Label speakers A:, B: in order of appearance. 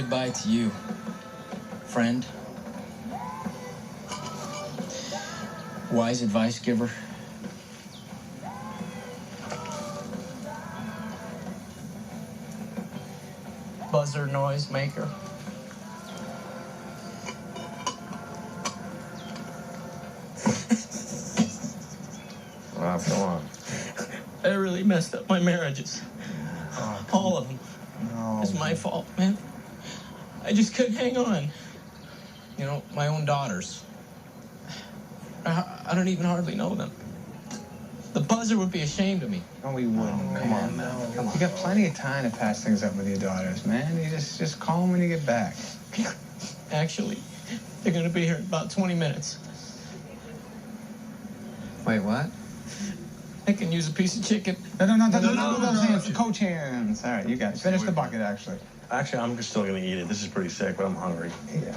A: goodbye to you, friend, wise advice giver, buzzer noise maker.
B: Wow, come on.
A: I really messed up my marriages. All of them.
B: No.
A: It's my fault, man. I just couldn't hang on. You know, my own daughters. I don't even hardly know them. The buzzer would be ashamed of me.
B: No, we wouldn't. Come on, man. Come on. You got plenty of time to patch things up with your daughters, man. You just call them when you get back.
A: Actually, they're gonna be here in about 20 minutes.
B: Wait, what?
A: I can use a piece of chicken.
B: No. Coach hands. All right, you got it. Finish the bucket, actually.
C: Actually, I'm still gonna eat it. This is pretty sick, but I'm hungry.
B: Yeah.